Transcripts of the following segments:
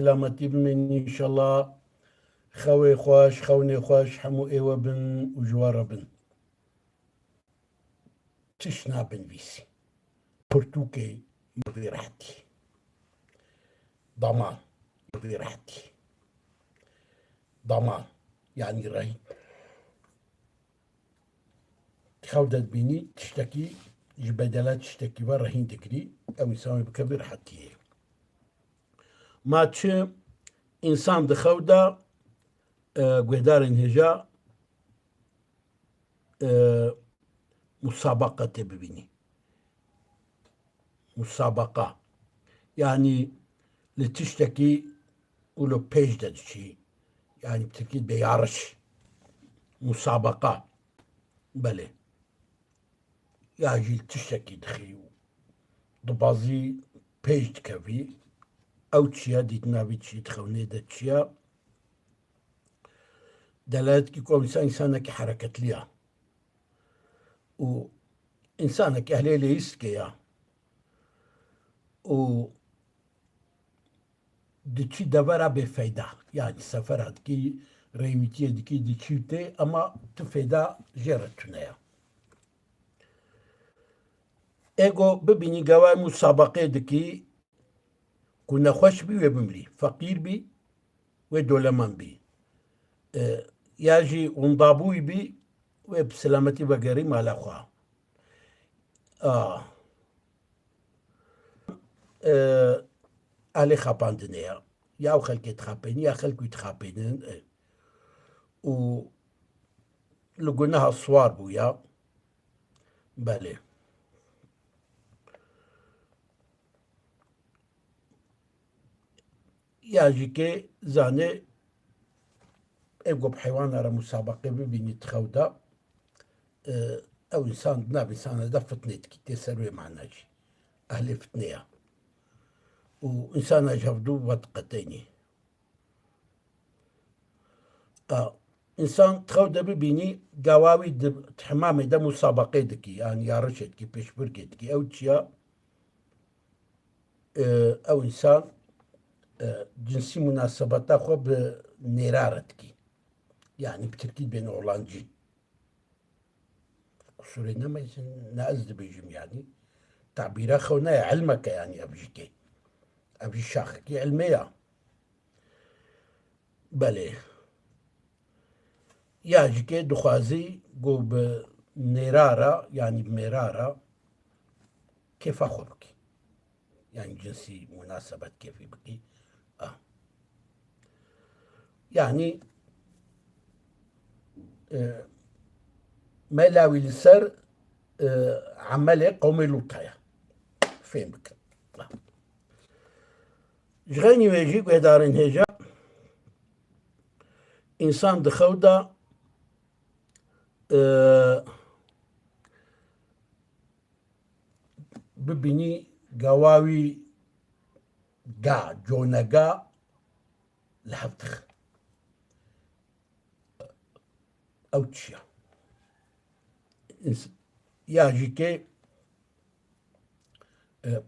سلامەتی بمێنی ئینشەڵڵا خەوێ خۆش خەونێ خۆش هەموو ئێوە بن و ژوارە بن. تش نابنویسی پرتوکەی بڕاحەتی دەمان بڕاحەتی دەمان یعنی ڕێی خەو دەتبینی تشتێکی ji bedela tiştekî ve rehîn dikirî ew însanê bike bi rehetiyê. Ma çi însan di xew de guhdarên hêja musabeqa tê bibînî. Musabeqa yanî li tiştekî û li pêş de diçî yanî bi Tirkî bê yarış musabeqa belê ya jî tiştekî dixî û dibazî pêş dikevî ew çiya dîtina vî çî dixewnê de çiya delayetkî ku însanekî hereketli ya û însanekî ehlêlêîst ya û diçî devera bêfeyda yanî sefera dikî rêwîtiyê dikî diçî tê ema tu fêda jê re tune ye. Ego bibînî geway musabeqê dikî ku nexweş bî wê bimrî, feqîr bî wê doleman bî, ya jî wendabûyî bî wê bi selametî vegerî mala xwe. Elê xapandinê ye ya ew xelkê dixapînin ya xelk wî dixapînin û li guneha swar bû ya belê. Ya jî kê zanê ev got heywana re musabeqê bibînî di xew de ew însan di nav însanan de fitnê dikî tê ser wê mana jî ehlê fitnê ye û însana ji hevdû vediqetenî. İnsan di xew de bibînî gewa wî di hemamê de musabeqê dikî yanî yarişê dikî pêşbirkê dikî ew çiya ew însan cinsî münasebeta xwe bi nêra re dikî yanî bi Tirkî bêne olancî kusurê nemezin ne ez dibêjim yanî tabîra xew neye elmeke yanî ev jî kê ev jî şaxekî elmê ye belê ya jî kê dixwazî got bi nêra re yanî bi mêra re kêfa xwe bikî yanî cinsî münasebet kêfî bikî yanî mela wî li ser emelê qewmê Lut heye fêm bikin. Ji xeynî wê jî guhdarên hêja însan di xew de bibînî gewa wî ga conega li hev dixin ew çi ye ya jî kê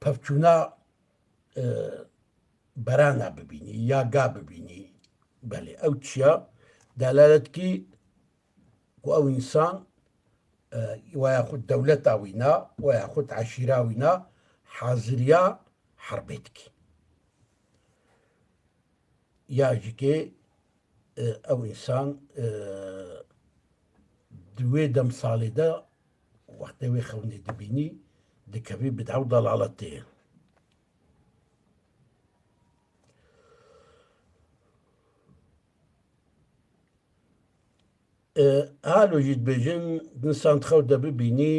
pevçûna berana bibînî ya ga bibînî belê ew çi ye delalet dikî ku ew însan weya xwe dewleta wî ne weya xwe eşîra wî ne haziriya herbê dikî ya jî kê ew însan di wê demsalê de wextê wê xewnê dibînî dikevî bid'a û delaletê. Halo jî dibêjin însan di xew de bibînî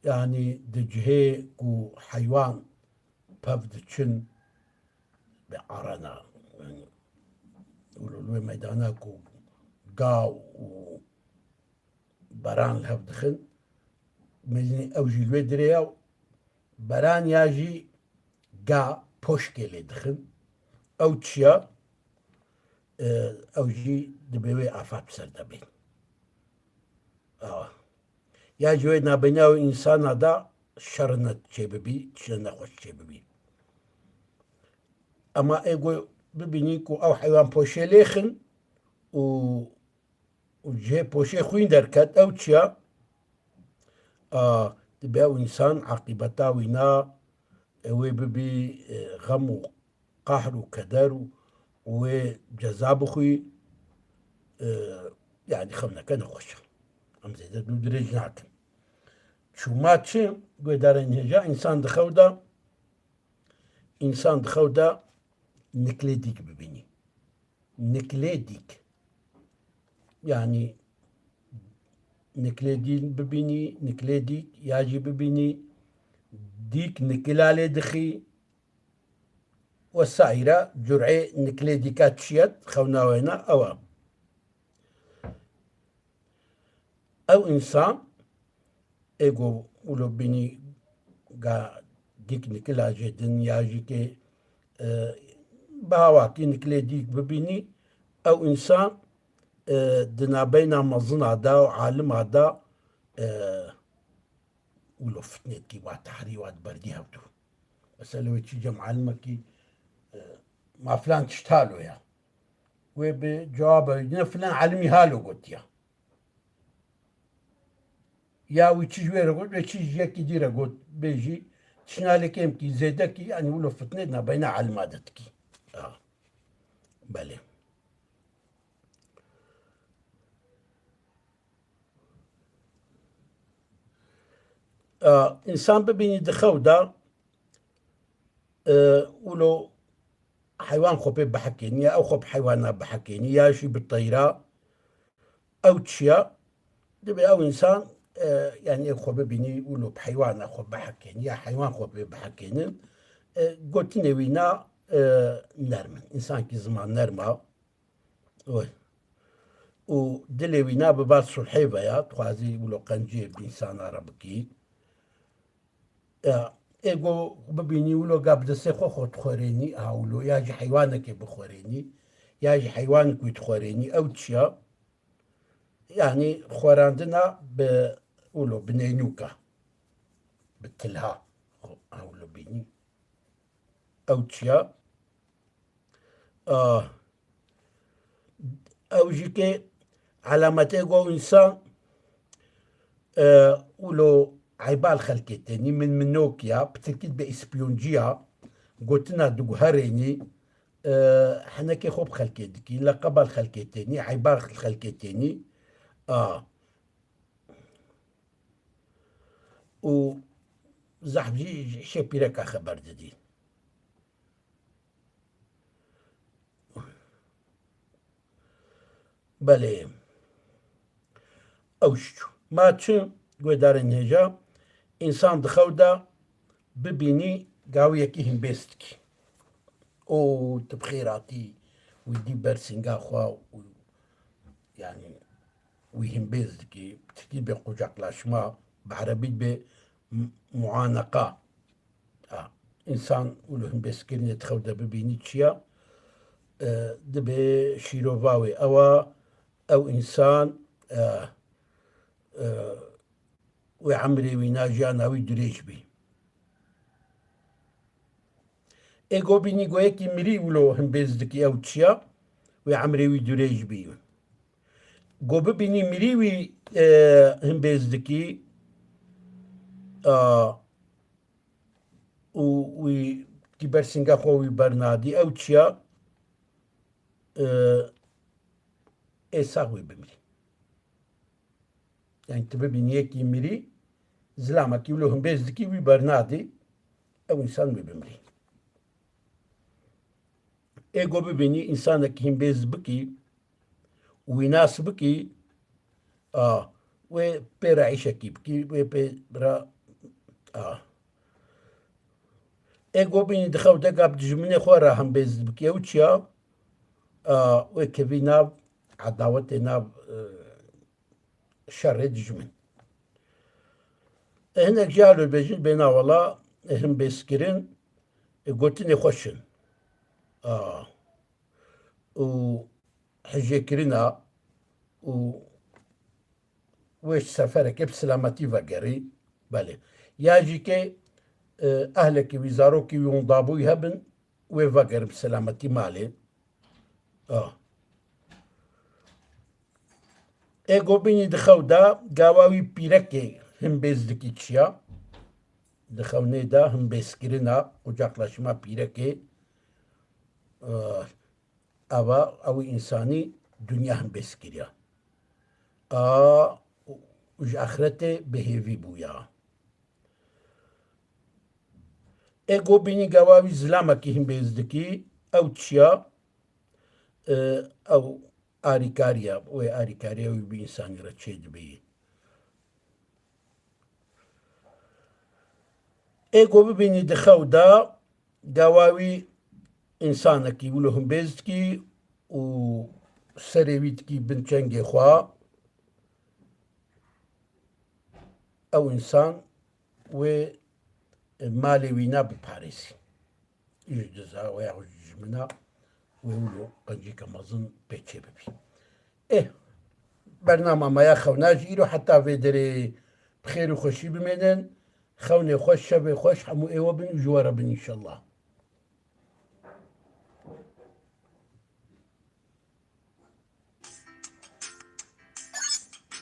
yanî di cihê ku heywan pev diçin bi arena wê meydana ku gav û beran li hev dixin bêjî ew jî li wê dirê ye beran ya jî ga poşkê lê dixin ew çi ye ew jî dibe wê afet bi ser de bê ya ji wê nabêniya wê însana de şer ne çêbibî tiştê nexweş çêbibî اما ايجو ببینی کو او حیوان پوشه لیخن و جه پوشه خوین درکت او چیا دبی او انسان عاقبتا وینا اوی ببی غم و قهر و کدر و جزا بخوی يعني خمنا كان خوش ام زيد دو دريج ناكن شو ما تشي قدر انهجا انسان دخودا نكليديك ببيني نكليديك يعني نكليدين ببيني نكليديك ياجي ببيني ديك نكلالي دخي والسائرة جرعي نكليديكات شيت خونا وينا او انسان ايجو ولو بيني قا ديك نكلا جدن ياجي كي بهواكي نكلي ديك ببيني او انسان دنا بينا مظن عدا وعالم عدا ولو فتنت كي واتحري وات بردي هبتو بس لو تشي معلمك كي ما فلان تشتالو يا وبجوابه فلان علمي هالو قلت يا ويتشي جويرة قلت ويتشي جاكي ديرة قلت بيجي تشنالي كيم كي زيدكي يعني ولو فتنتنا بين علمادتكي بله انسان ببيني دخو دا ولو حيوان خو بحكيني او خو بحيوانات بحكيني يا شي بالطيرة او تشيا دبي او انسان يعني خو ببيني ولو بحيوان خو بحكيني يا حيوان خو بحكيني قلت نوينا نرمن انسان كي زمان نرمى ودلوينا ببعض صلحيبة يا تخازي ولو قنجي بإنسان عربكي ايجو ببيني ولو قابل سيخو خو تخوريني هاولو ياجي حيوانك بخوريني ياجي حيوانك يتخوريني او تشيا يعني خوراندنا ولو بنينوكا بالتلها هاولو بيني او تشيا او جيكي علامة ايجو انسان ولو عيبال خلكتني من نوكيا بتركيد بإسبيونجيا قلتنا دوغهريني حنا كي خوب خلكتكي لقبال خلكتني عيبال خلكتني و زحبجي شبيرك خبر جديد بله اوشتو ما تشو قدر النجا انسان دخودا ببيني قاويكي هم بيستكي او تبخيراتي ويدي برسنقا خوا يعني ويهم بيزدكي بتكي بقوجاق لاشما بعربي بمعانقة انسان ولهم بيسكرني تخودا ببيني تشيا دبي شيروفاوي او انسان وعمري ويناجانا ويدريش بي ايجو بيني قويكي مري ولو هم بيزدكي او تشيا وعمري ويدريش بي قو ببيني مري وي هم بيزدكي وي كبرسنغا خوي برنادي او تشيا ايساوي بمري يعني تببيني يكي مري زلامك يولو هم بيزدكي وي برنادي او انسان بمري ايجو ببيني انسانك هم بيزبكي ويناسبكي وبيرا عيشكي بكي وبيرا ايجو بيني دخو دقاب دجمني خورا هم بيزبكي او تشيا وكبي ناب عداوتي ناب شر دجمن هناك جالو البيجين بينا والله هم بيسكرين قلتني خوشن وحجي كرينا ويش سفرك بسلامتي فقري بله ياجي كي أهلك ويزاروك وينضابو يهبن وێ ڤەگەرم سەلامەتی مالێ ئێگۆ بینی دخەودا گاواوی پیرەکێ هەمبێزدکی چییە دخەونێدا هەمبێزکردنا قوجاقلاشما پیرەکێ ئەوە ئەوەی ئینسانی دنیا هەمبێزکردە ژ ئاخرەتێ بەهێوی بووە ئێگۆ بینی گاواوی زلامەکی هەمبێزدکی ئەو چییە ئەو ئاریکاریە وێ ئاریکاریەوەی بە ئینسانی ڕەچێ دەبێ ئێگۆ ببینی دخەودا گاواوی ئینسانەکی ولو هەمبێزدکی و سەرێویتکی بنچەنگێ خوا ئەو ئینسان وێ مالێ وینا بپارێزی ئیش دزا وەیا ژمنە وێ قەنجێکە مەزن پێچێ ببی بەرنامە مەیە خەوناژی ئیرۆ حتا vê derê bi xêr û xweşî bimênin xewnê xweş şevê xweş hemû êwe bin û ji we re bin înşallah